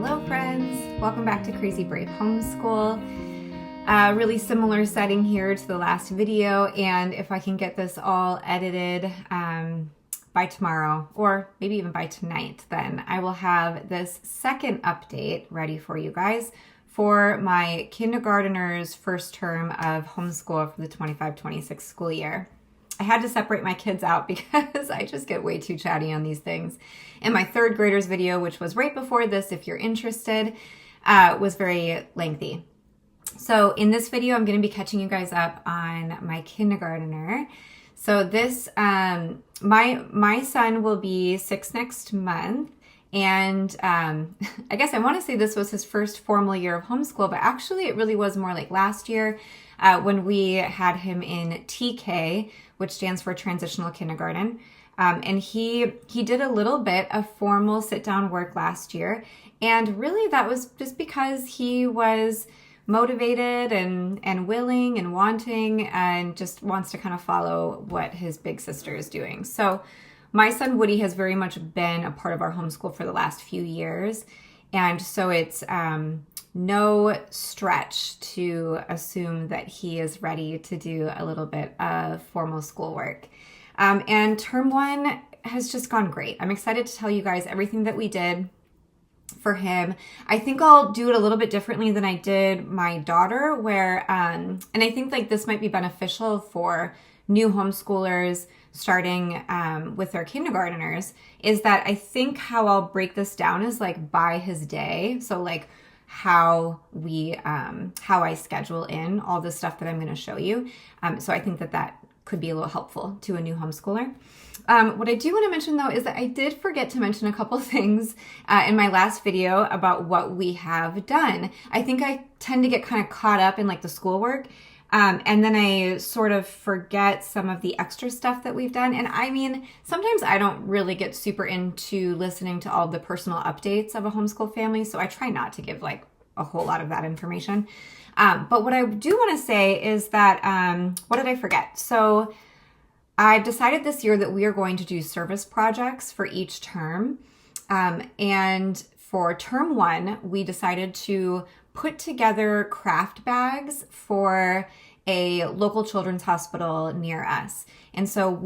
Hello friends, welcome back to Crazy Brave Homeschool. Really similar setting here to the last video, and if I can get this all edited by tomorrow or maybe even by tonight, then I will have this second update ready for you guys for my kindergartner's first term of homeschool for the 25-26 school year. I had to separate my kids out because I just get way too chatty on these things. And my third graders video, which was right before this, if you're interested, was very lengthy. So in this video, I'm going to be catching you guys up on my kindergartner. So this, my son will be 6 next month. And I guess I want to say this was his first formal year of homeschool, but actually it really was more like last year when we had him in TK, which stands for Transitional Kindergarten. And he did a little bit of formal sit-down work last year. And really that was just because he was motivated and willing and wanting and just wants to kind of follow what his big sister is doing. So my son Woody has very much been a part of our homeschool for the last few years. And so it's no stretch to assume that he is ready to do a little bit of formal schoolwork. And term one has just gone great. I'm excited to tell you guys everything that we did for him. I think I'll do it a little bit differently than I did my daughter, where, and I think like this might be beneficial for new homeschoolers starting with their kindergartners, is that I think how I'll break this down is like by his day. So like how I schedule in all the stuff that I'm going to show you. So I think that could be a little helpful to a new homeschooler. What I do want to mention though is that I did forget to mention a couple things in my last video about what we have done. I think I tend to get kind of caught up in like the schoolwork. And then I sort of forget some of the extra stuff that we've done. And I mean, sometimes I don't really get super into listening to all the personal updates of a homeschool family. So I try not to give like a whole lot of that information. But what I do want to say is that, what did I forget? So I've decided this year that we are going to do service projects for each term. And for term one, we decided to put together craft bags for a local children's hospital near us. And so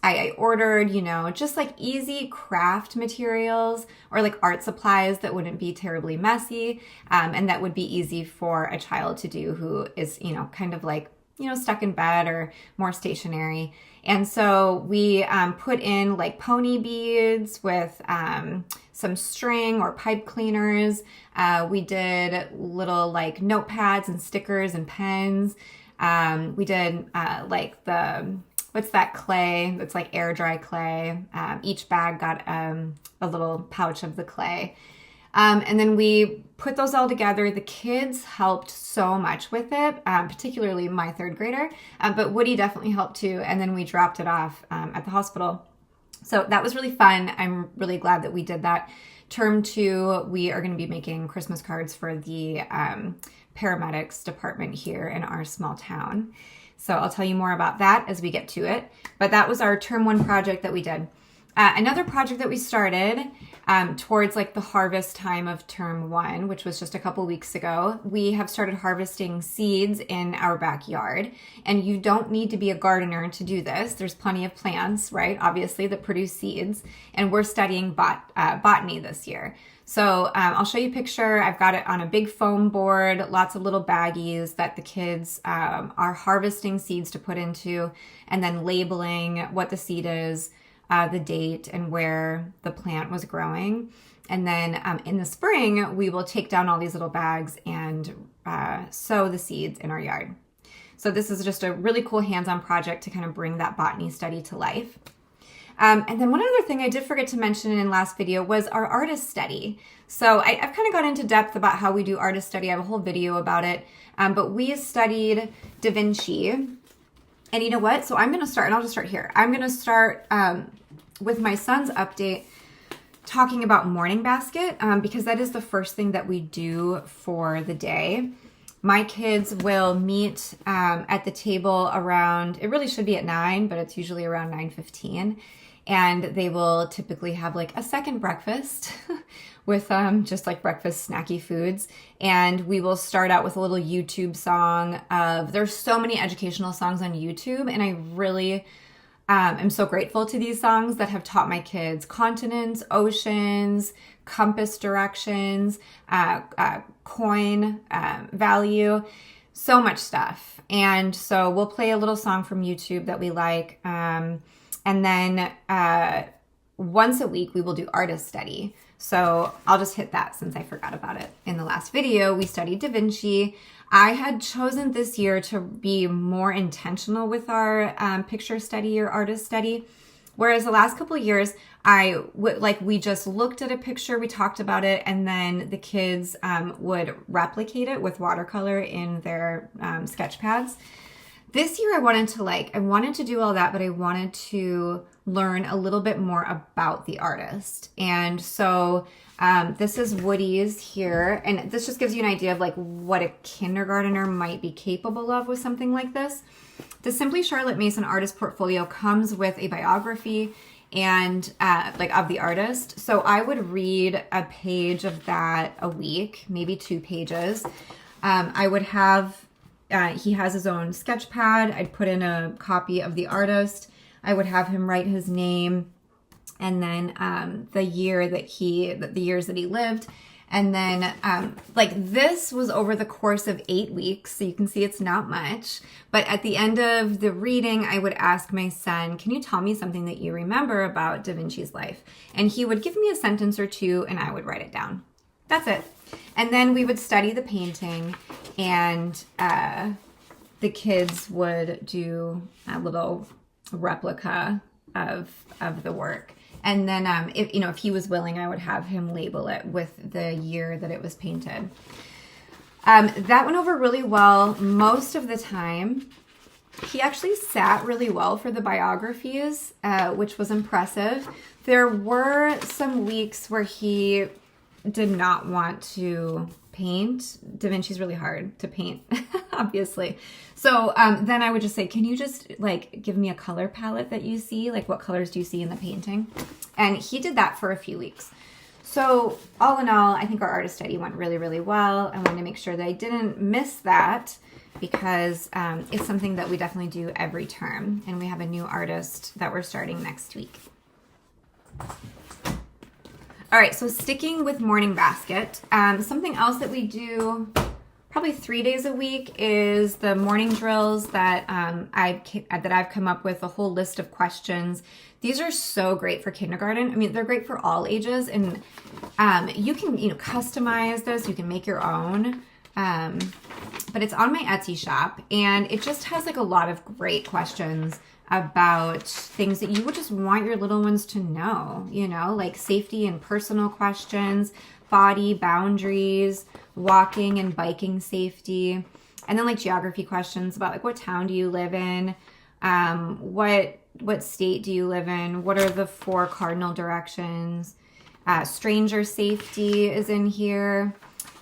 I ordered, just like easy craft materials or like art supplies that wouldn't be terribly messy, and that would be easy for a child to do who is, kind of like, stuck in bed or more stationary. And so we put in like pony beads with some string or pipe cleaners. We did little like notepads and stickers and pens. We did like what's that clay? It's like air dry clay. Each bag got a little pouch of the clay. And then we put those all together. The kids helped so much with it, particularly my third grader, but Woody definitely helped too. And then we dropped it off at the hospital. So that was really fun. I'm really glad that we did that. Term two, we are going to be making Christmas cards for the paramedics department here in our small town. So I'll tell you more about that as we get to it. But that was our term one project that we did. Another project that we started towards like the harvest time of term one, which was just a couple weeks ago, we have started harvesting seeds in our backyard. And you don't need to be a gardener to do this. There's plenty of plants, right? Obviously, that produce seeds. And we're studying botany this year. So I'll show you a picture. I've got it on a big foam board, lots of little baggies that the kids are harvesting seeds to put into, and then labeling what the seed is, the date, and where the plant was growing. And then in the spring, we will take down all these little bags and sow the seeds in our yard. So this is just a really cool hands-on project to kind of bring that botany study to life. And then one other thing I did forget to mention in last video was our artist study. So I've kind of gone into depth about how we do artist study. I have a whole video about it. But we studied Da Vinci. And you know what? So I'm going to start, and I'll just start here. I'm going to start with my son's update talking about morning basket, because that is the first thing that we do for the day. My kids will meet at the table around, it really should be at 9, but it's usually around 9:15. And they will typically have like a second breakfast with just like breakfast snacky foods. And we will start out with a little YouTube song there's so many educational songs on YouTube. And I really am so grateful to these songs that have taught my kids continents, oceans, compass directions, coin value, so much stuff. And so we'll play a little song from YouTube that we like. And then once a week, we will do artist study. So I'll just hit that since I forgot about it. In the last video, we studied Da Vinci. I had chosen this year to be more intentional with our picture study or artist study. Whereas the last couple of years, we just looked at a picture, we talked about it, and then the kids would replicate it with watercolor in their sketch pads. This year I wanted to do all that, but I wanted to learn a little bit more about the artist. And so this is Woody's here. And this just gives you an idea of like what a kindergartner might be capable of with something like this. The Simply Charlotte Mason Artist Portfolio comes with a biography and of the artist. So I would read a page of that a week, maybe 2 pages. I would have he has his own sketch pad. I'd put in a copy of the artist. I would have him write his name and then the years that he lived. And then this was over the course of 8 weeks. So you can see it's not much. But at the end of the reading, I would ask my son, can you tell me something that you remember about Da Vinci's life? And he would give me a sentence or 2 and I would write it down. That's it. And then we would study the painting, and the kids would do a little replica of the work. And then if he was willing, I would have him label it with the year that it was painted. That went over really well most of the time. He actually sat really well for the biographies, which was impressive. There were some weeks where he did not want to paint. Da Vinci's really hard to paint, obviously. So then I would just say, can you just give me a color palette that you see? Like, what colors do you see in the painting? And he did that for a few weeks. So all in all, I think our artist study went really, really well. I wanted to make sure that I didn't miss that because it's something that we definitely do every term. And we have a new artist that we're starting next week. All right, so sticking with morning basket, something else that we do probably 3 days a week is the morning drills that I've come up with, a whole list of questions. These are so great for kindergarten. I mean, they're great for all ages, and you can customize this. You can make your own, but it's on my Etsy shop, and it just has a lot of great questions about things that you would just want your little ones to know, like safety and personal questions, body boundaries, walking and biking safety, and then geography questions about what town do you live in, what state do you live in, what are the 4 cardinal directions, stranger safety is in here.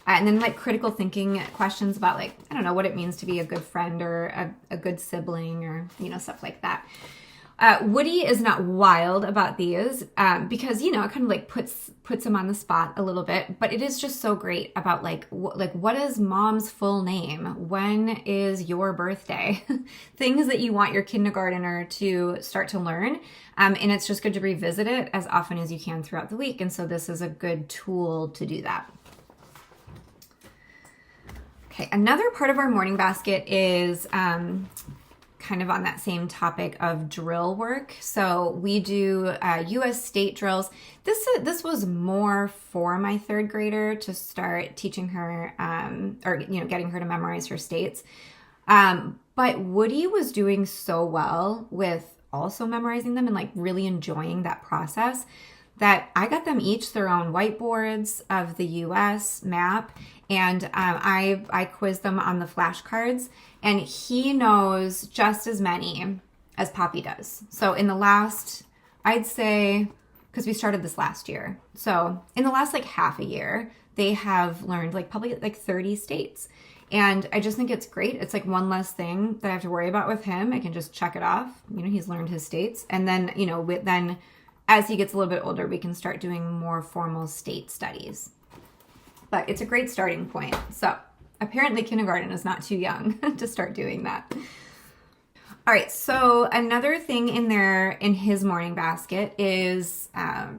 And then critical thinking questions about I don't know what it means to be a good friend or a good sibling or, stuff like that. Woody is not wild about these because, it kind of puts him on the spot a little bit, but it is just so great about what is mom's full name? When is your birthday? Things that you want your kindergartner to start to learn. And it's just good to revisit it as often as you can throughout the week. And so this is a good tool to do that. Okay, another part of our morning basket is kind of on that same topic of drill work. So we do U.S. state drills. This was more for my 3rd grader to start teaching her getting her to memorize her states. But Woody was doing so well with also memorizing them and really enjoying that process that I got them each their own whiteboards of the U.S. map, and I quizzed them on the flashcards, and he knows just as many as Poppy does. So in the last, I'd say, because we started this last year, so in the last half a year, they have learned probably 30 states. And I just think it's great. It's like one less thing that I have to worry about with him. I can just check it off. You know, he's learned his states. And then, you know, then as he gets a little bit older, we can start doing more formal state studies. But it's a great starting point. So apparently kindergarten is not too young to start doing that. All right, so another thing in there in his morning basket is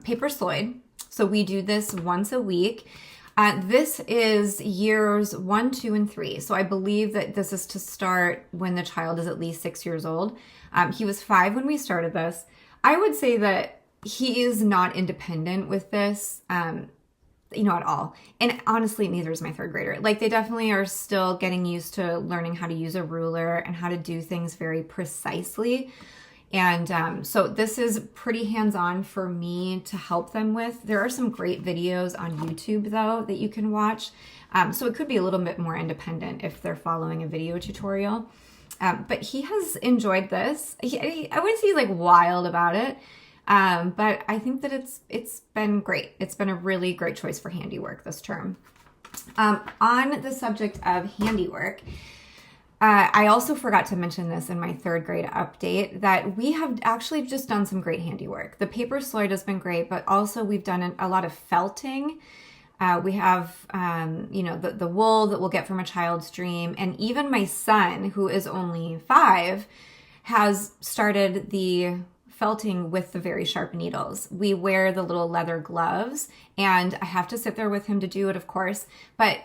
paper Sloyd. So we do this once a week. This is years 1, 2, and 3. So I believe that this is to start when the child is at least 6 years old. He was 5 when we started this. I would say that he is not independent with this, you know, at all. And honestly, neither is my 3rd grader. Like, they definitely are still getting used to learning how to use a ruler and how to do things very precisely. And so this is pretty hands-on for me to help them with. There are some great videos on YouTube, though, that you can watch. So it could be a little bit more independent if they're following a video tutorial. But he has enjoyed this. I wouldn't say he's like wild about it, but I think that it's been great. It's been a really great choice for handiwork this term. On the subject of handiwork, I also forgot to mention this in my 3rd grade update, that we have actually just done some great handiwork. The paper Sloyd has been great, but also we've done a lot of felting. We have, you know, the wool that we'll get from a child's dream. And even my son, who is only 5, has started the felting with the very sharp needles. We wear the little leather gloves, and I have to sit there with him to do it, of course. But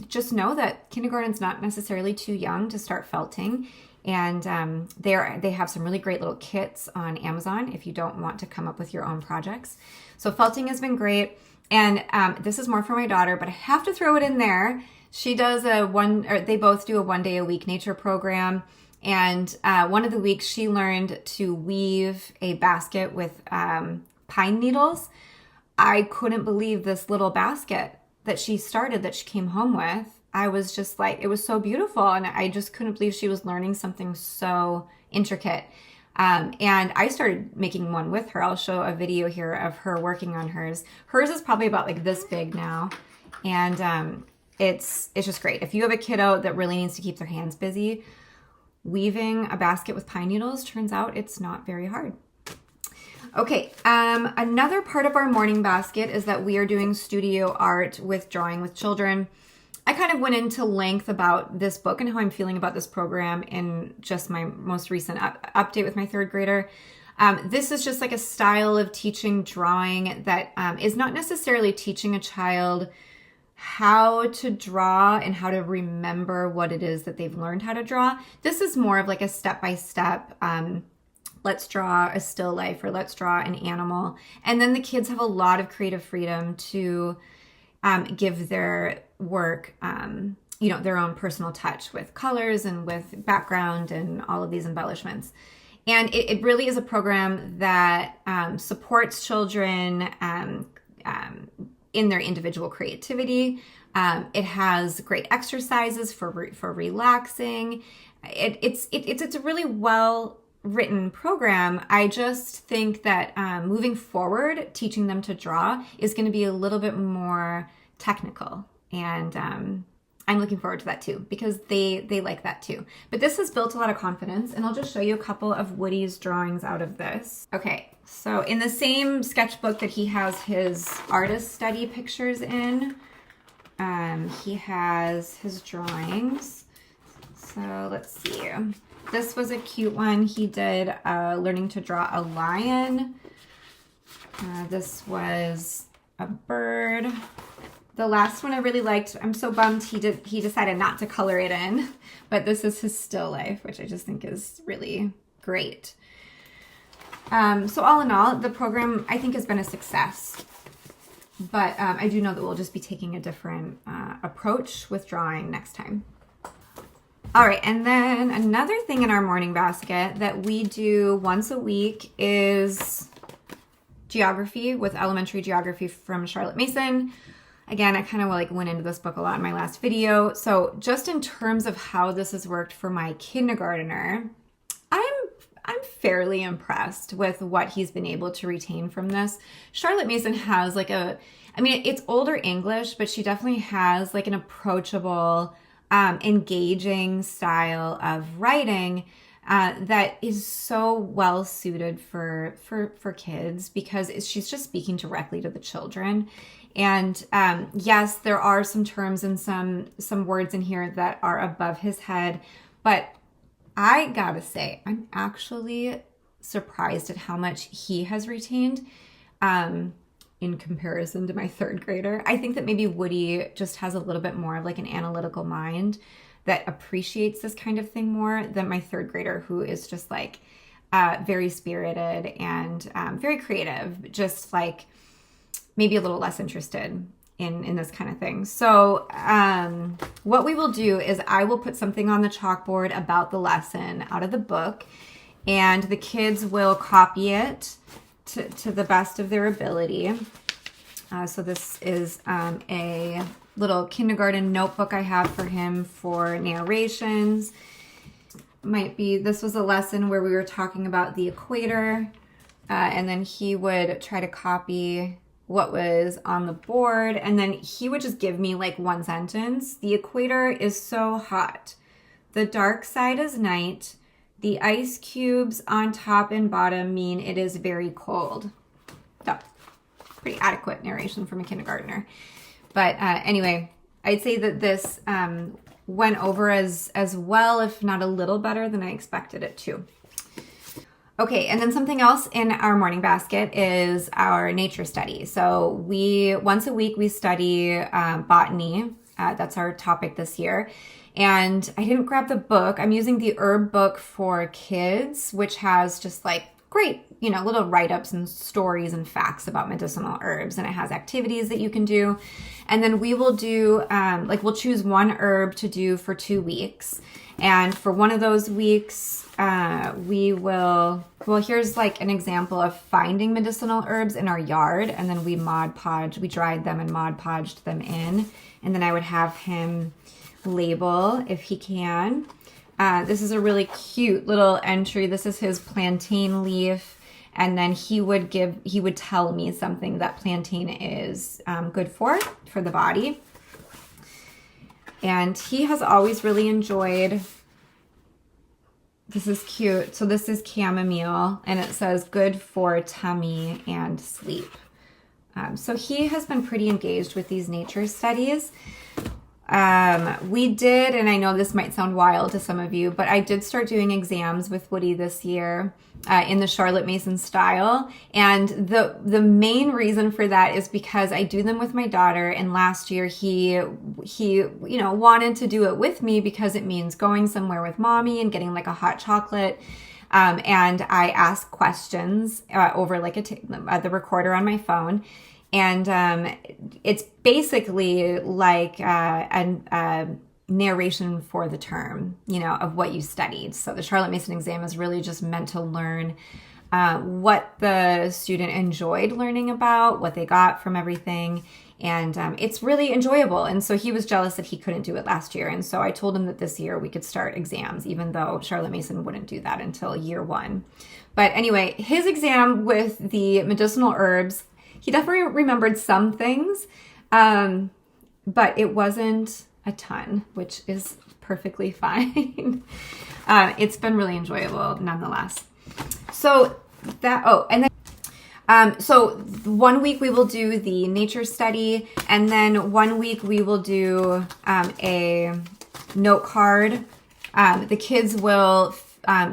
just know that kindergarten's not necessarily too young to start felting. And they have some really great little kits on Amazon if you don't want to come up with your own projects. So felting has been great. And this is more for my daughter, but I have to throw it in there. She does they both do a 1 day a week nature program. And one of the weeks she learned to weave a basket with pine needles. I couldn't believe this little basket that she started, that she came home with. I was just like, it was so beautiful. And I just couldn't believe she was learning something so intricate. And I started making one with her. I'll show a video here of her working on hers. Hers is probably about like this big now. And it's just great. If you have a kiddo that really needs to keep their hands busy, weaving a basket with pine needles, turns out it's not very hard. Okay, another part of our morning basket is that we are doing studio art with drawing with children. I kind of went into length about this book and how I'm feeling about this program in just my most recent update with my 3rd grader. This is just like a style of teaching drawing that is not necessarily teaching a child how to draw and how to remember what it is that they've learned how to draw. This is more of like a step-by-step, let's draw a still life or let's draw an animal. And then the kids have a lot of creative freedom to give their work, you know, their own personal touch with colors and with background and all of these embellishments. And it really is a program that supports children in their individual creativity. It has great exercises for relaxing. It's a really well written program. I just think that moving forward, teaching them to draw is going to be a little bit more technical, and I'm looking forward to that too, because they like that too. But this has built a lot of confidence, and I'll just show you a couple of Woody's drawings out of this. Okay, so in the same sketchbook that he has his artist study pictures in, he has his drawings. So let's see. This was a cute one. He did learning to draw a lion. This was a bird. The last one I really liked. I'm so bummed he decided not to color it in, but this is his still life, which I just think is really great. So all in all, the program I think has been a success, but I do know that we'll just be taking a different approach with drawing next time. All right, and then another thing in our morning basket that we do once a week is geography with elementary geography from Charlotte Mason. Again, I kind of went into this book a lot in my last video. So just in terms of how this has worked for my kindergartner, I'm fairly impressed with what he's been able to retain from this. Charlotte Mason has it's older English, but she definitely has like an approachable engaging style of writing that is so well suited for kids, because she's just speaking directly to the children. And yes, there are some terms and some words in here that are above his head, but I gotta say, I'm actually surprised at how much he has retained in comparison to my third grader. I think that maybe Woody just has a little bit more of like an analytical mind that appreciates this kind of thing more than my third grader, who is just like very spirited and very creative, just like maybe a little less interested in this kind of thing. So what we will do is I will put something on the chalkboard about the lesson out of the book, and the kids will copy it to the best of their ability. So this is a little kindergarten notebook I have for him for narrations. This was a lesson where we were talking about the equator, and then he would try to copy what was on the board, and then he would just give me like one sentence. The equator is so hot. The dark side is night. The ice cubes on top and bottom mean it is very cold. So, pretty adequate narration from a kindergartner. But anyway, I'd say that this went over as well, if not a little better than I expected it to. Okay, and then something else in our morning basket is our nature study. So once a week we study botany. That's our topic this year. And I didn't grab the book. I'm using the herb book for kids, which has just like great, little write-ups and stories and facts about medicinal herbs. And it has activities that you can do. And then we will do, we'll choose one herb to do for 2 weeks. And for one of those weeks, here's like an example of finding medicinal herbs in our yard. And then we dried them and Mod Podged them in. And then I would have him label if he can. This is a really cute little entry. This is his plantain leaf. And then he would tell me something that plantain is good for the body. And he has always really enjoyed, this is cute. So this is chamomile, and it says good for tummy and sleep. So he has been pretty engaged with these nature studies. We did, and I know this might sound wild to some of you, but I did start doing exams with Woody this year in the Charlotte Mason style. And the main reason for that is because I do them with my daughter. And last year he wanted to do it with me because it means going somewhere with mommy and getting like a hot chocolate. And I ask questions over like the recorder on my phone. And it's basically like a narration for the term, of what you studied. So the Charlotte Mason exam is really just meant to learn what the student enjoyed learning about, what they got from everything. And it's really enjoyable. And so he was jealous that he couldn't do it last year. And so I told him that this year we could start exams, even though Charlotte Mason wouldn't do that until year 1. But anyway, his exam with the medicinal herbs, he definitely remembered some things, but it wasn't a ton, which is perfectly fine. It's been really enjoyable nonetheless. So so 1 week we will do the nature study, and then 1 week we will do a note card. The kids will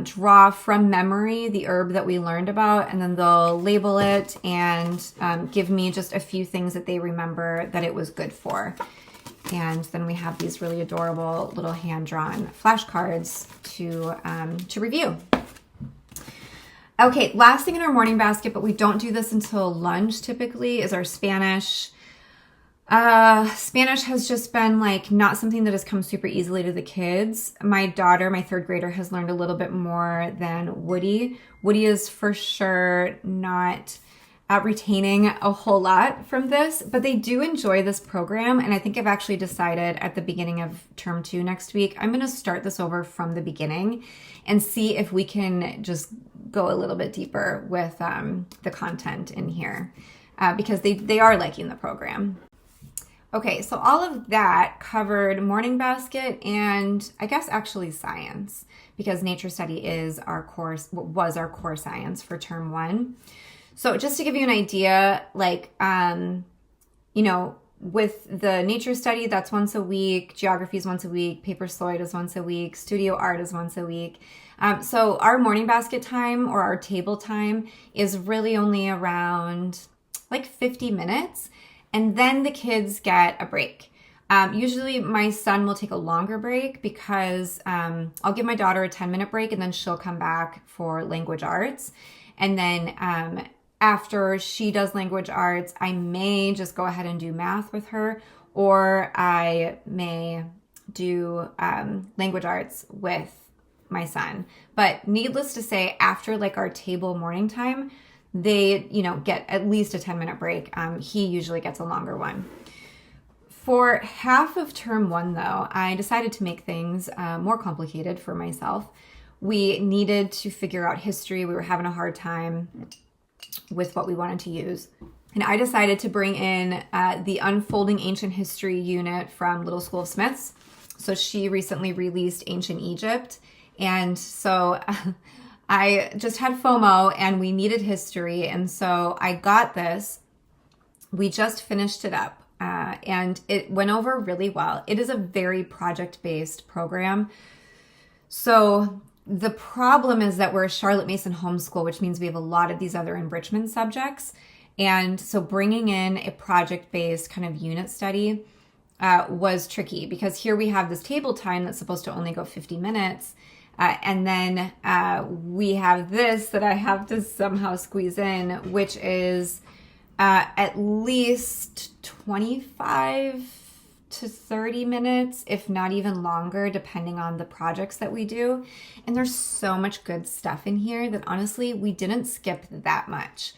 draw from memory the herb that we learned about, and then they'll label it and give me just a few things that they remember that it was good for. And then we have these really adorable little hand-drawn flashcards to review. Okay, last thing in our morning basket, but we don't do this until lunch typically, is our Spanish. Spanish has just been like not something that has come super easily to the kids. My daughter, my third grader, has learned a little bit more than Woody. Woody is for sure not retaining a whole lot from this, but they do enjoy this program. And I think I've actually decided at the beginning of term 2 next week, I'm going to start this over from the beginning and see if we can just go a little bit deeper with the content in here because they are liking the program. Okay, so all of that covered morning basket and I guess actually science, because nature study is our course, was our core science for term 1. So just to give you an idea, like, you know, with the nature study, that's once a week, geography is once a week, paper Sloyd is once a week, studio art is once a week. So our morning basket time or our table time is really only around like 50 minutes. And then the kids get a break. Usually my son will take a longer break because I'll give my daughter a 10-minute break and then she'll come back for language arts. And then after she does language arts, I may just go ahead and do math with her, or I may do language arts with my son. But needless to say, after like our table morning time, they, you know, get at least a 10-minute break. He usually gets a longer one. For half of term 1, though, I decided to make things more complicated for myself. We needed to figure out history. We were having a hard time with what we wanted to use. And I decided to bring in the Unfolding Ancient History unit from Little School of Smiths. So she recently released Ancient Egypt. And so I just had FOMO and we needed history. And so I got this. We just finished it up and it went over really well. It is a very project-based program. So the problem is that we're a Charlotte Mason homeschool, which means we have a lot of these other enrichment subjects. And so bringing in a project-based kind of unit study was tricky, because here we have this table time that's supposed to only go 50 minutes. And then we have this that I have to somehow squeeze in, which is at least 25 to 30 minutes, if not even longer, depending on the projects that we do. And there's so much good stuff in here that honestly, we didn't skip that much.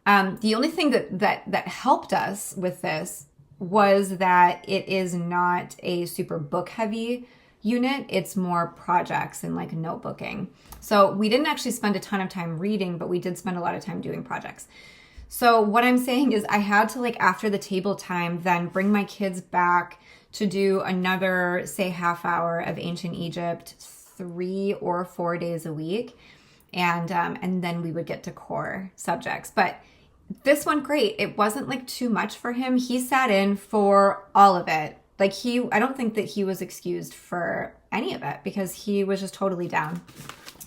The only thing that helped us with this was that it is not a super book heavy unit. It's more projects and like notebooking. So we didn't actually spend a ton of time reading, but we did spend a lot of time doing projects. So what I'm saying is I had to, like, after the table time, then bring my kids back to do another, say, half hour of Ancient Egypt 3 or 4 days a week. And then we would get to core subjects. But this went great. It wasn't like too much for him. He sat in for all of it. Like I don't think that he was excused for any of it because he was just totally down.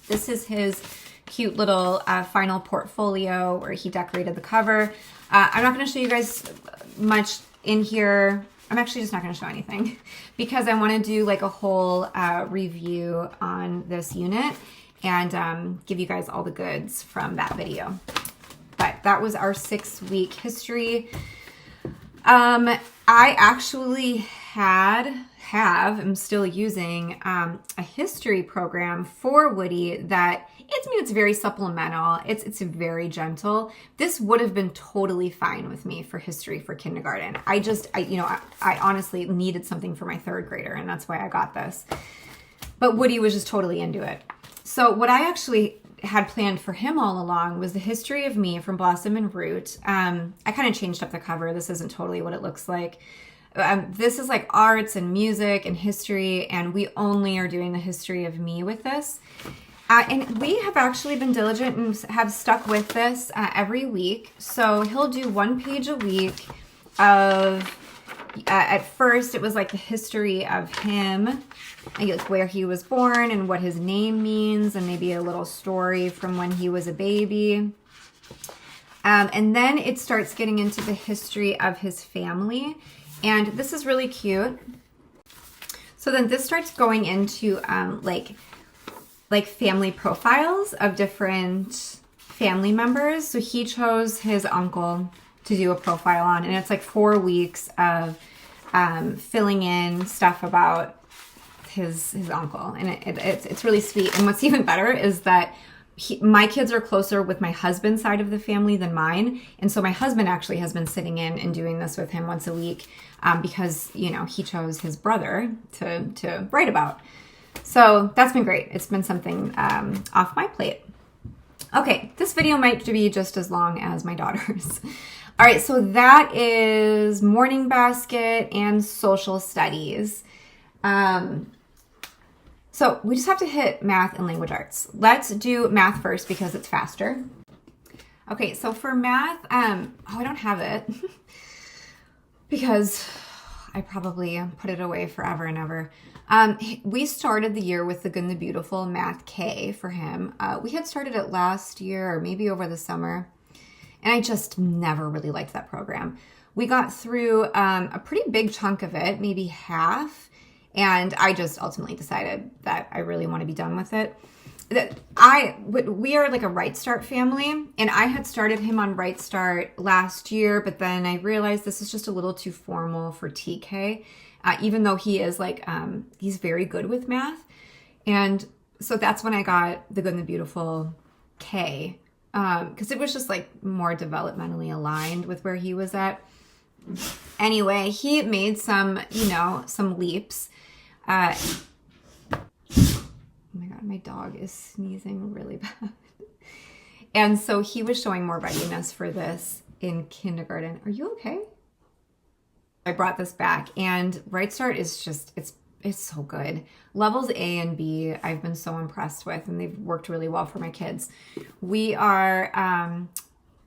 This is his cute little final portfolio where he decorated the cover. I'm not going to show you guys much in here. I'm actually just not going to show anything because I want to do like a whole review on this unit and give you guys all the goods from that video. But that was our 6-week history. I actually am still using a history program for Woody that it's very supplemental. It's very gentle. This would have been totally fine with me for history for kindergarten. I honestly needed something for my 3rd grader, and that's why I got this. But Woody was just totally into it. So what I actually had planned for him all along was the history of me from Blossom and Root. I kind of changed up the cover. This isn't totally what it looks like. This is like arts and music and history, and we only are doing the history of me with this. And we have actually been diligent and have stuck with this every week. So he'll do 1 page a week of, at first it was like the history of him, like where he was born and what his name means, and maybe a little story from when he was a baby. And then it starts getting into the history of his family. And this is really cute. So then this starts going into like family profiles of different family members. So he chose his uncle to do a profile on, and it's like 4 weeks of filling in stuff about his uncle, and it's really sweet. And what's even better is that my kids are closer with my husband's side of the family than mine, and so my husband actually has been sitting in and doing this with him once a week because he chose his brother to write about. So that's been great. It's been something off my plate. Okay, this video might be just as long as my daughter's. All right, so that is morning basket and social studies. So we just have to hit math and language arts. Let's do math first because it's faster. Okay, so for math, I don't have it because I probably put it away forever and ever. We started the year with the Good and the Beautiful Math K for him. We had started it last year or maybe over the summer, and I just never really liked that program. We got through a pretty big chunk of it, maybe half, and I just ultimately decided that I really want to be done with it. We are like a Right Start family, and I had started him on Right Start last year, but then I realized this is just a little too formal for TK, even though he is like, he's very good with math. And so that's when I got the Good and the Beautiful K, because it was just like more developmentally aligned with where he was at. Anyway, he made some leaps. Oh my God, my dog is sneezing really bad. And so he was showing more readiness for this in kindergarten. Are you okay? I brought this back, and Right Start is just, it's so good. Levels A and B, I've been so impressed with, and they've worked really well for my kids. We are,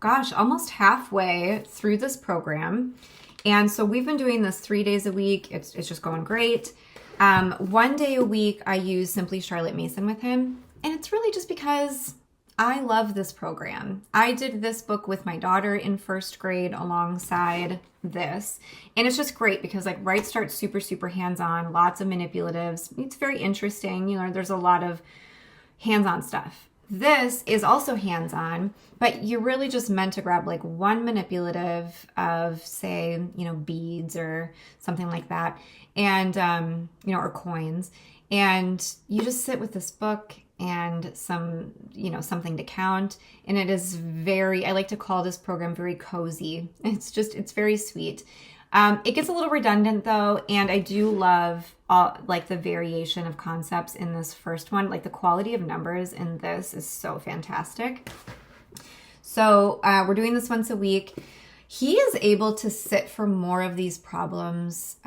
almost halfway through this program. And so we've been doing this 3 days a week. It's just going great. 1 day a week, I use Simply Charlotte Mason with him. And it's really just because I love this program. I did this book with my daughter in first grade alongside this. And it's just great because like Right Start's super, super hands-on, lots of manipulatives. It's very interesting. There's a lot of hands-on stuff. This is also hands-on, but you're really just meant to grab like one manipulative of, say, beads or something like that, and, or coins. And you just sit with this book and some, something to count. And it is I like to call this program very cozy. It's very sweet. It gets a little redundant though, and I do love the variation of concepts in this first one. Like the quality of numbers in this is so fantastic. So we're doing this once a week. He is able to sit for more of these problems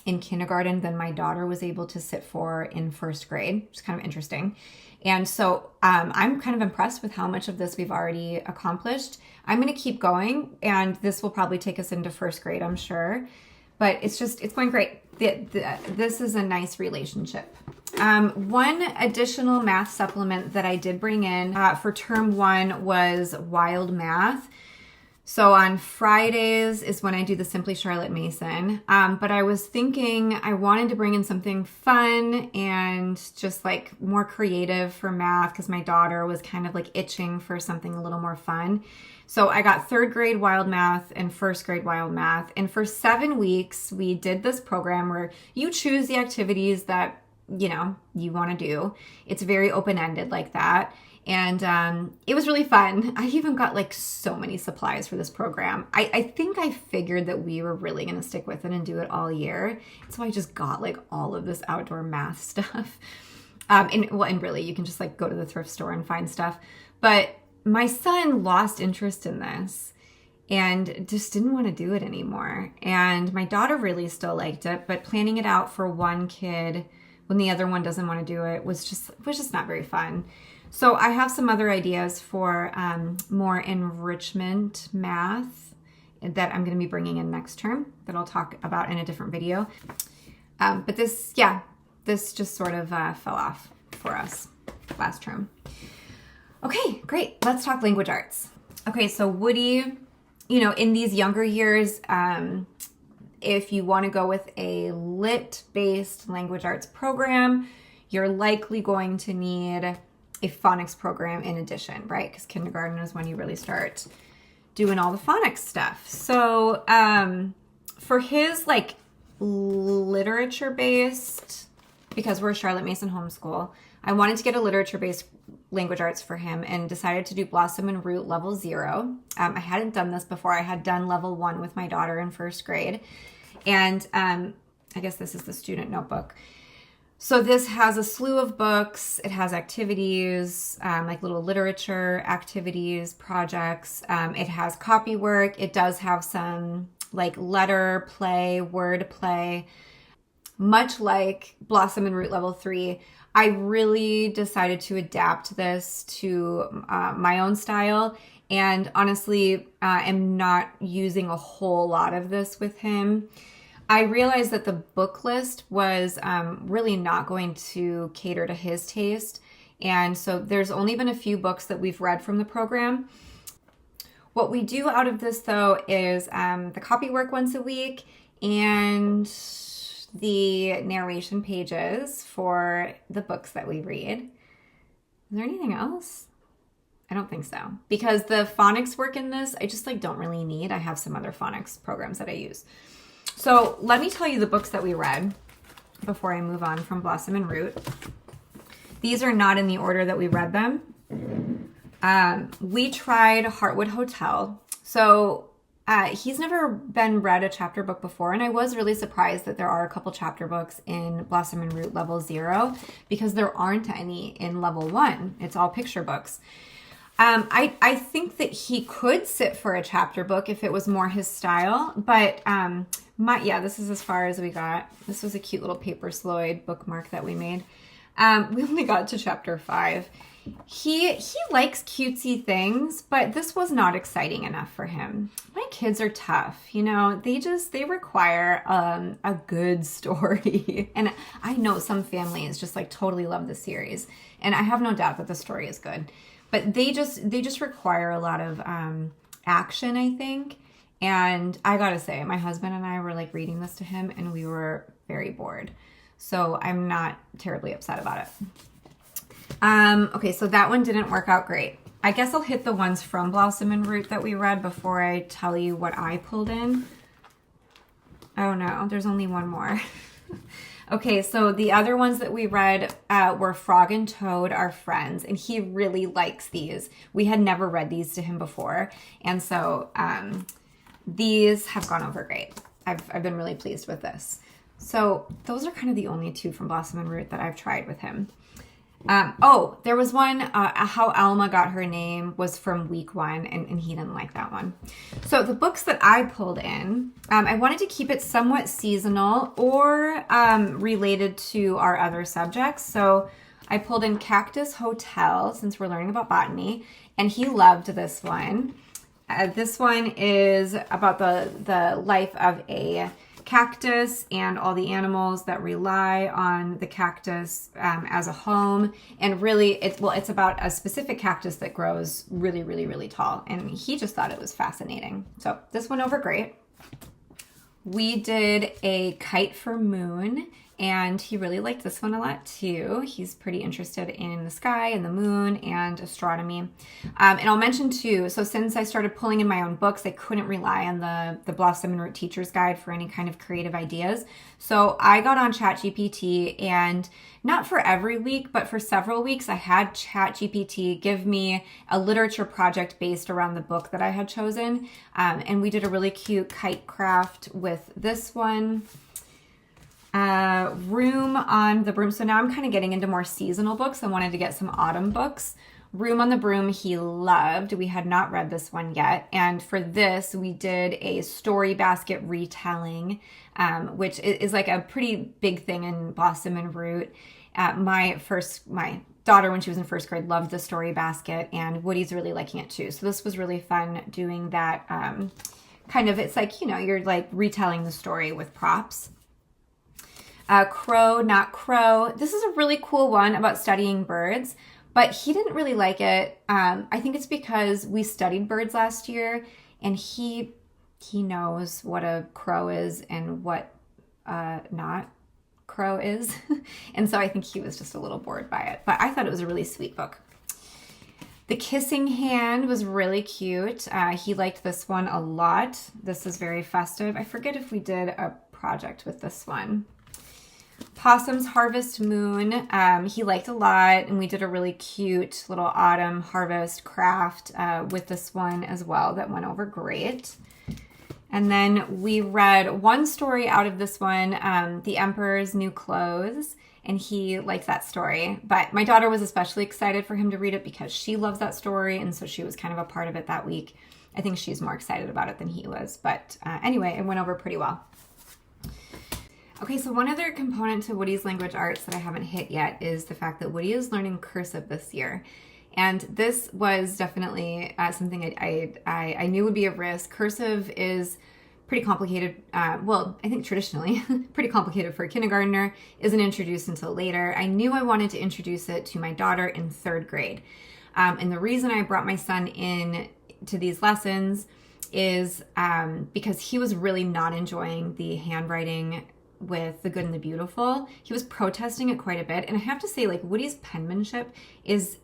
in kindergarten than my daughter was able to sit for in first grade, which is kind of interesting. And so I'm kind of impressed with how much of this we've already accomplished. I'm going to keep going, and this will probably take us into first grade, I'm sure. But it's going great. This is a nice relationship. One additional math supplement that I did bring in for term 1 was Wild Math. So on Fridays is when I do the Simply Charlotte Mason. But I was thinking I wanted to bring in something fun and just like more creative for math because my daughter was kind of like itching for something a little more fun. So I got 3rd grade Wild Math and 1st grade Wild Math. And for 7 weeks, we did this program where you choose the activities that, you want to do. It's very open-ended like that. And it was really fun. I even got like so many supplies for this program. I think I figured that we were really going to stick with it and do it all year. So I just got like all of this outdoor math stuff. And really you can just like go to the thrift store and find stuff. But my son lost interest in this and just didn't want to do it anymore. And my daughter really still liked it, but planning it out for one kid when the other one doesn't want to do it was just not very fun. So I have some other ideas for more enrichment math that I'm going to be bringing in next term that I'll talk about in a different video. But this just sort of fell off for us last term. Okay, great. Let's talk language arts. Okay, so Woody, in these younger years, if you want to go with a lit-based language arts program, you're likely going to need a phonics program in addition, right? Because kindergarten is when you really start doing all the phonics stuff. So for his like literature-based, because we're a Charlotte Mason homeschool, I wanted to get a literature-based language arts for him and decided to do Blossom and Root level 0. I hadn't done this before. I had done level 1 with my daughter in first grade. And I guess this is the student notebook. So this has a slew of books. It has activities, like little literature activities, projects. It has copy work. It does have some like letter play, word play. Much like Blossom and Root Level 3, I really decided to adapt this to my own style. And honestly, am not using a whole lot of this with him. I realized that the book list was really not going to cater to his taste. And so there's only been a few books that we've read from the program. What we do out of this, though, is the copy work once a week and the narration pages for the books that we read. Is there anything else? I don't think so. Because the phonics work in this, I just don't really need. I have some other phonics programs that I use. So let me tell you the books that we read before I move on from Blossom and Root. These are not in the order that we read them. We tried Heartwood Hotel. So he's never been read a chapter book before, and I was really surprised that there are a couple chapter books in Blossom and Root Level 0 because there aren't any in Level 1. It's all picture books. I think that he could sit for a chapter book if it was more his style, but this is as far as we got. This was a cute little paper Sloyd bookmark that we made. We only got to chapter 5. He likes cutesy things, but this was not exciting enough for him. My kids are tough, they require a good story. And I know some families just totally love the series, and I have no doubt that the story is good. But they just require a lot of action, I think. And I gotta say, my husband and I were reading this to him, and we were very bored. So I'm not terribly upset about it. Okay, so that one didn't work out great. I guess I'll hit the ones from Blossom and Root that we read before I tell you what I pulled in. Oh no, there's only one more. Okay, so the other ones that we read were Frog and Toad Are Friends, and he really likes these. We had never read these to him before, and so these have gone over great. I've been really pleased with this. So those are kind of the only two from Blossom and Root that I've tried with him. There was one, How Alma Got Her Name was from week 1, and he didn't like that one. So the books that I pulled in, I wanted to keep it somewhat seasonal or related to our other subjects. So I pulled in Cactus Hotel, since we're learning about botany, and he loved this one. This one is about the life of a cactus and all the animals that rely on the cactus as a home. And really, it's about a specific cactus that grows really, really, really tall. And he just thought it was fascinating. So this went over great. We did a Kite for Moon, and he really liked this one a lot too. He's pretty interested in the sky and the moon and astronomy. And I'll mention too, so since I started pulling in my own books, I couldn't rely on the Blossom and Root Teacher's Guide for any kind of creative ideas. So I got on ChatGPT, and not for every week, but for several weeks, I had ChatGPT give me a literature project based around the book that I had chosen. And we did a really cute kite craft with this one. Room on the Broom. So now I'm kind of getting into more seasonal books. I wanted to get some autumn books. Room on the Broom he loved. We had not read this one yet. And for this, we did a story basket retelling, which is a pretty big thing in Blossom and Root. My daughter, when she was in first grade, loved the story basket, and Woody's really liking it too. So this was really fun doing that. It's you're retelling the story with props. Crow, Not Crow. This is a really cool one about studying birds, but he didn't really like it. I think it's because we studied birds last year, and he knows what a crow is and what not crow is. And so I think he was just a little bored by it, but I thought it was a really sweet book. The Kissing Hand was really cute. He liked this one a lot. This is very festive. I forget if we did a project with this one. Possum's Harvest Moon, he liked a lot, and we did a really cute little autumn harvest craft with this one as well that went over great. And then we read one story out of this one, The Emperor's New Clothes, and he liked that story. But my daughter was especially excited for him to read it because she loves that story, and so she was kind of a part of it that week. I think she's more excited about it than he was. But anyway, it went over pretty well. Okay, so one other component to Woody's language arts that I haven't hit yet is the fact that Woody is learning cursive this year. And this was definitely something I knew would be a risk. Cursive is pretty complicated. Well, I think traditionally pretty complicated for a kindergartner, isn't introduced until later. I knew I wanted to introduce it to my daughter in 3rd grade. And the reason I brought my son in to these lessons is because he was really not enjoying the handwriting with the good and the beautiful. He was protesting it quite a bit. And I have to say, like, Woody's penmanship is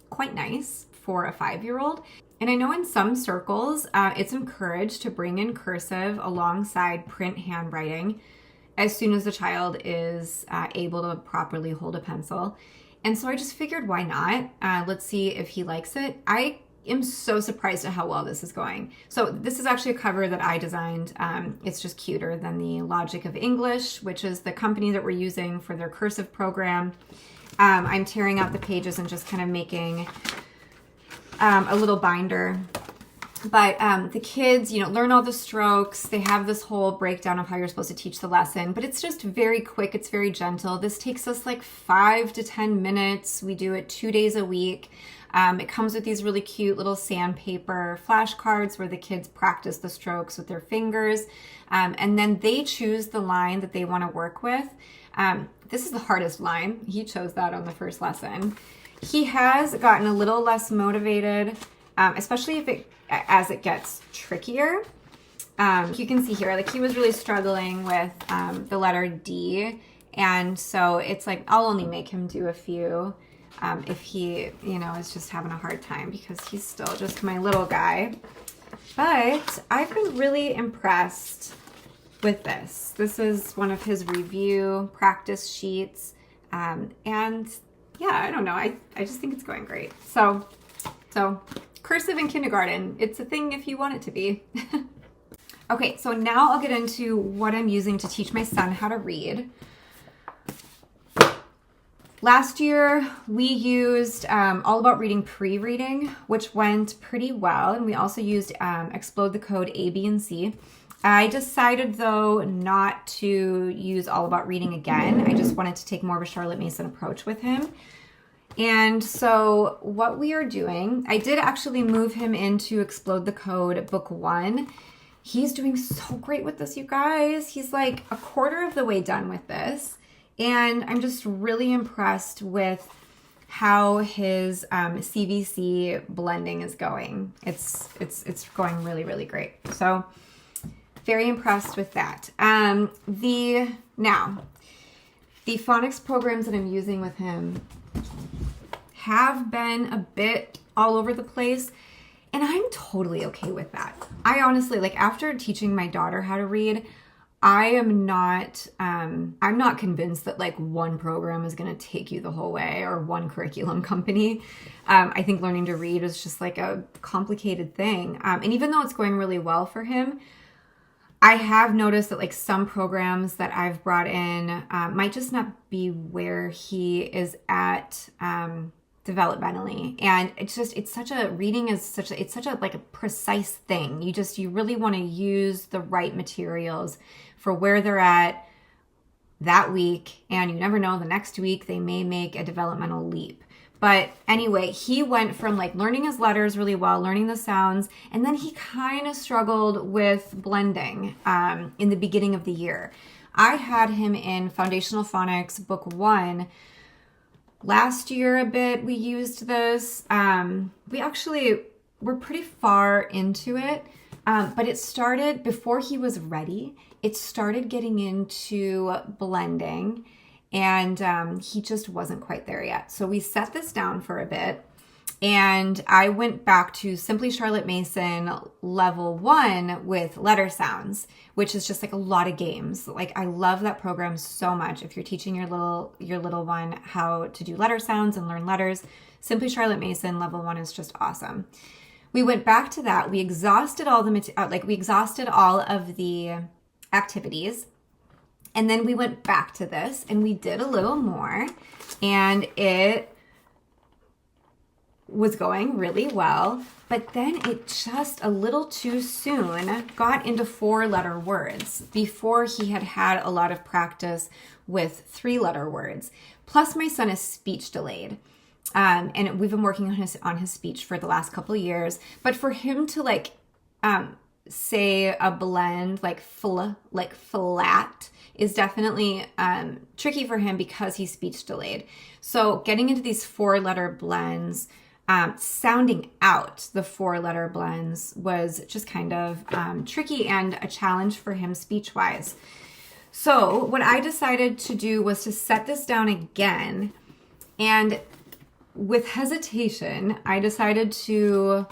quite nice for a 5-year-old. And I know in some circles, it's encouraged to bring in cursive alongside print handwriting as soon as the child is able to properly hold a pencil. And so I just figured, why not? Let's see if he likes it. I am so surprised at how well this is going. So this is actually a cover that I designed. It's just cuter than the Logic of English, which is the company that we're using for their cursive program. I'm tearing out the pages and just kind of making a little binder. But the kids, learn all the strokes. They have this whole breakdown of how you're supposed to teach the lesson, but it's just very quick. It's very gentle. This takes us like 5 to 10 minutes. We do it 2 days a week. It comes with these really cute little sandpaper flashcards where the kids practice the strokes with their fingers. And then they choose the line that they want to work with. This is the hardest line. He chose that on the first lesson. He has gotten a little less motivated, especially as it gets trickier. You can see here, like, he was really struggling with the letter D. And so it's like, I'll only make him do a few if he, is just having a hard time, because he's still just my little guy. But I've been really impressed with this. This is one of his review practice sheets. And yeah, I don't know. I just think it's going great. So cursive in kindergarten, it's a thing if you want it to be. Okay, so now I'll get into what I'm using to teach my son how to read. Last year, we used All About Reading pre-reading, which went pretty well. And we also used Explode the Code A, B, and C. I decided, though, not to use All About Reading again. I just wanted to take more of a Charlotte Mason approach with him. And so what we are doing, I did actually move him into Explode the Code Book 1. He's doing so great with this, you guys. He's like a quarter of the way done with this. And I'm just really impressed with how his CVC blending is going. It's going really, really great. So very impressed with that. The phonics programs that I'm using with him have been a bit all over the place, and I'm totally okay with that. I honestly, like, after teaching my daughter how to read, I'm not convinced that like one program is going to take you the whole way, or one curriculum company. I think learning to read is just like a complicated thing. And even though it's going really well for him, I have noticed that like some programs that I've brought in might just not be where he is at developmentally. And reading is such a like a precise thing. You really want to use the right materials for where they're at that week, and you never know, the next week they may make a developmental leap. But anyway, he went from like learning his letters really well, learning the sounds, and then he kind of struggled with blending in the beginning of the year. I had him in Foundational Phonics Book 1 last year a bit. We used this. We actually were pretty far into it, but it started before he was ready. It started getting into blending, and he just wasn't quite there yet. So we set this down for a bit, and I went back to Simply Charlotte Mason Level 1 with letter sounds, which is just like a lot of games. Like, I love that program so much. If you're teaching your little one how to do letter sounds and learn letters, Simply Charlotte Mason Level 1 is just awesome. We went back to that. We exhausted all of the activities, And then we went back to this and we did a little more, and it was going really well, but then it just a little too soon got into 4-letter words before he had had a lot of practice with 3-letter words. Plus my son is speech delayed. And we've been working on his speech for the last couple of years, but for him to like say a blend like flat is definitely tricky for him because he's speech delayed. So getting into these 4-letter blends, sounding out the 4-letter blends was just kind of tricky and a challenge for him speech-wise. So what I decided to do was to set this down again, and with hesitation, I decided to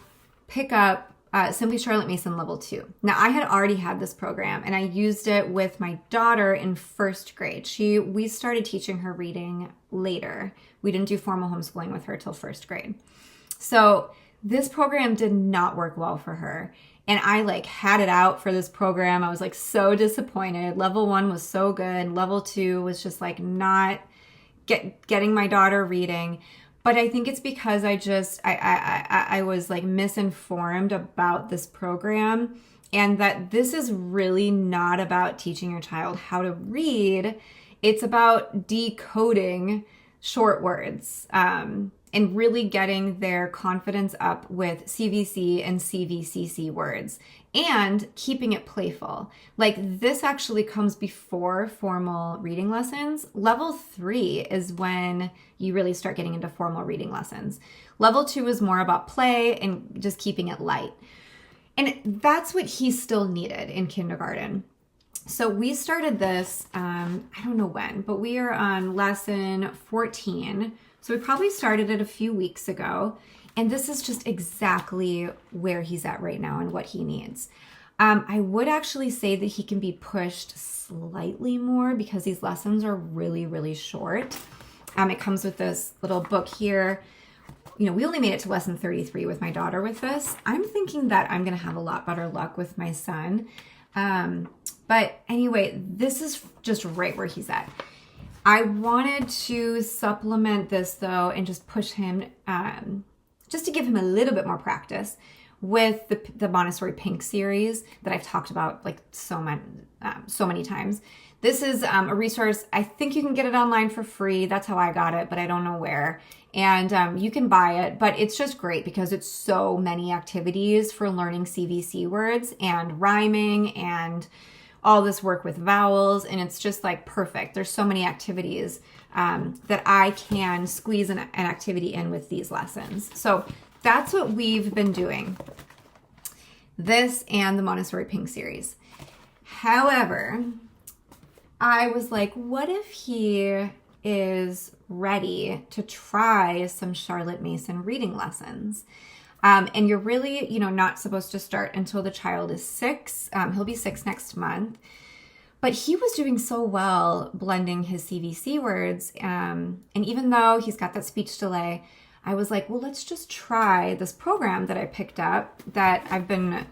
pick up Simply Charlotte Mason Level 2. Now, I had already had this program, and I used it with my daughter in 1st grade. We started teaching her reading later. We didn't do formal homeschooling with her till 1st grade. So this program did not work well for her. And I like had it out for this program. I was like so disappointed. Level 1 was so good. Level 2 was just like not getting my daughter reading. But I think it's because I was like misinformed about this program, and that this is really not about teaching your child how to read. It's about decoding short words and really getting their confidence up with CVC and CVCC words and keeping it playful. Like this actually comes before formal reading lessons. Level 3 is when you really start getting into formal reading lessons. Level 2 is more about play and just keeping it light. And that's what he still needed in kindergarten. So we started this, I don't know when, but we are on lesson 14. So we probably started it a few weeks ago. And this is just exactly where he's at right now and what he needs. I would actually say that he can be pushed slightly more because these lessons are really, really short. It comes with this little book here. You know, we only made it to lesson 33 with my daughter with this. I'm thinking that I'm going to have a lot better luck with my son. But anyway, this is just right where he's at. I wanted to supplement this though and just push him, just to give him a little bit more practice with the Montessori Pink series that I've talked about like so many times. This is a resource. I think you can get it online for free. That's how I got it, but I don't know where. And you can buy it, but it's just great because it's so many activities for learning CVC words and rhyming and all this work with vowels. And it's just like perfect. There's so many activities that I can squeeze an activity in with these lessons. So that's what we've been doing. This and the Montessori Pink series. However, I was like, what if he is ready to try some Charlotte Mason reading lessons? And you're really, not supposed to start until the child is 6. He'll be 6 next month. But he was doing so well blending his CVC words. And even though he's got that speech delay, I was like, well, let's just try this program that I picked up that I've been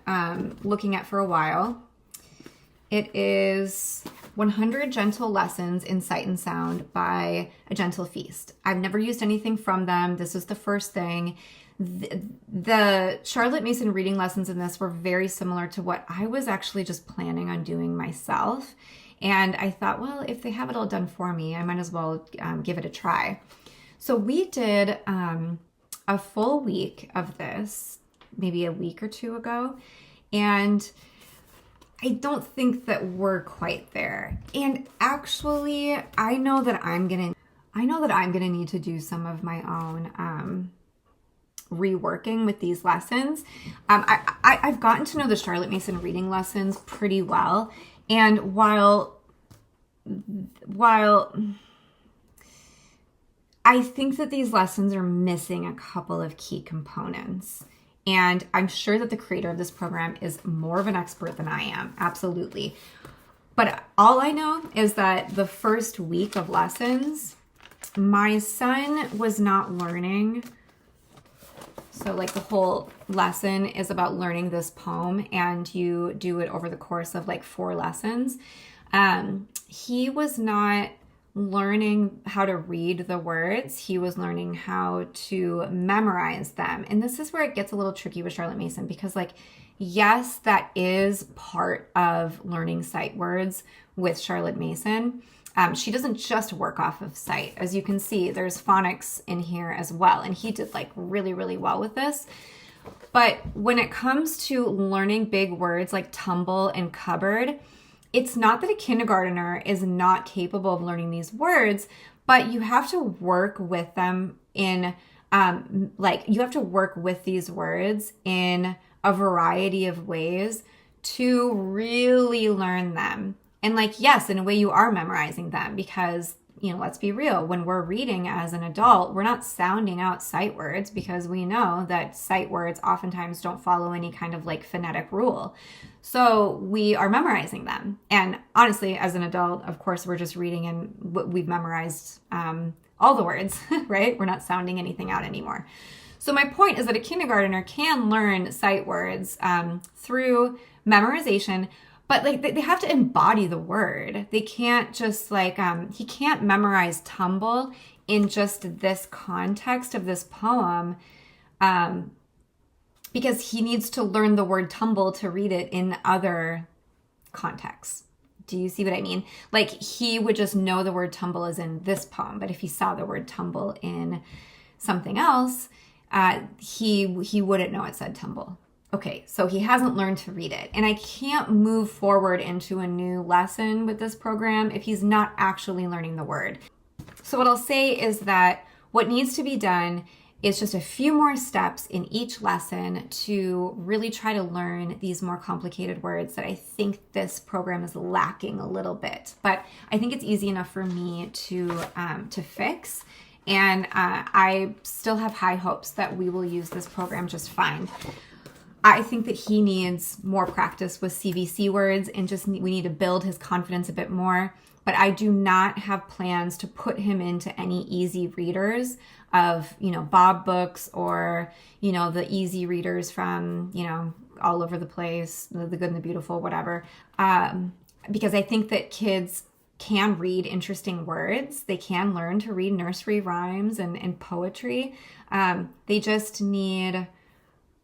looking at for a while. It is 100 Gentle Lessons in Sight and Sound by A Gentle Feast. I've never used anything from them. This is the first thing. The Charlotte Mason reading lessons in this were very similar to what I was actually just planning on doing myself. And I thought, well, if they have it all done for me, I might as well give it a try. So we did a full week of this, maybe a week or two ago. And I don't think that we're quite there. And actually, I know that I'm gonna need to do some of my own reworking with these lessons. I've gotten to know the Charlotte Mason reading lessons pretty well. And while I think that these lessons are missing a couple of key components, and I'm sure that the creator of this program is more of an expert than I am, absolutely. But all I know is that the first week of lessons, my son was not learning. So like the whole lesson is about learning this poem, and you do it over the course of like 4 lessons. he was not learning how to read the words. He was learning how to memorize them. And this is where it gets a little tricky with Charlotte Mason, because like, yes, that is part of learning sight words with Charlotte Mason. She doesn't just work off of sight. As you can see, there's phonics in here as well. And he did like really, really well with this. But when it comes to learning big words like tumble and cupboard, it's not that a kindergartner is not capable of learning these words, but you have to work with them in, you have to work with these words in a variety of ways to really learn them. And like, yes, in a way you are memorizing them because, you know, let's be real, when we're reading as an adult, we're not sounding out sight words because we know that sight words oftentimes don't follow any kind of like phonetic rule. So we are memorizing them. And honestly, as an adult, of course, we're just reading and we've memorized all the words, right? We're not sounding anything out anymore. So my point is that a kindergartner can learn sight words through memorization, but like they have to embody the word. They can't just like, he can't memorize tumble in just this context of this poem because he needs to learn the word tumble to read it in other contexts. Do you see what I mean? Like he would just know the word tumble is in this poem, but if he saw the word tumble in something else, he wouldn't know it said tumble. Okay, so he hasn't learned to read it. And I can't move forward into a new lesson with this program if he's not actually learning the word. So what I'll say is that what needs to be done is just a few more steps in each lesson to really try to learn these more complicated words that I think this program is lacking a little bit. But I think it's easy enough for me to fix. And I still have high hopes that we will use this program just fine. I think that he needs more practice with CVC words and we need to build his confidence a bit more. But I do not have plans to put him into any easy readers of, you know, Bob books or, you know, the easy readers from, you know, all over the place, the Good and the Beautiful, whatever. Because I think that kids can read interesting words. They can learn to read nursery rhymes and poetry. They just need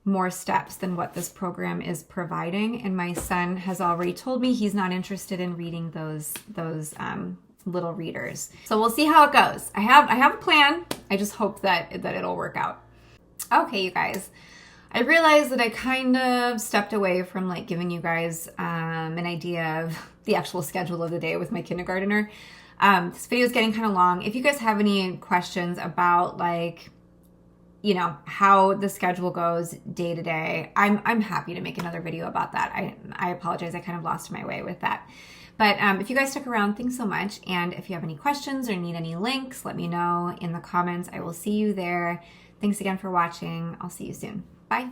more steps than what this program is providing. And my son has already told me he's not interested in reading those little readers. So we'll see how it goes. I have a plan. I just hope that it'll work out. Okay, you guys. I realized that I kind of stepped away from like giving you guys an idea of the actual schedule of the day with my kindergartner. This video is getting kind of long. If you guys have any questions about like, you know, how the schedule goes day to day, I'm happy to make another video about that. I apologize. I kind of lost my way with that. But if you guys stuck around, thanks so much. And if you have any questions or need any links, let me know in the comments. I will see you there. Thanks again for watching. I'll see you soon. Bye.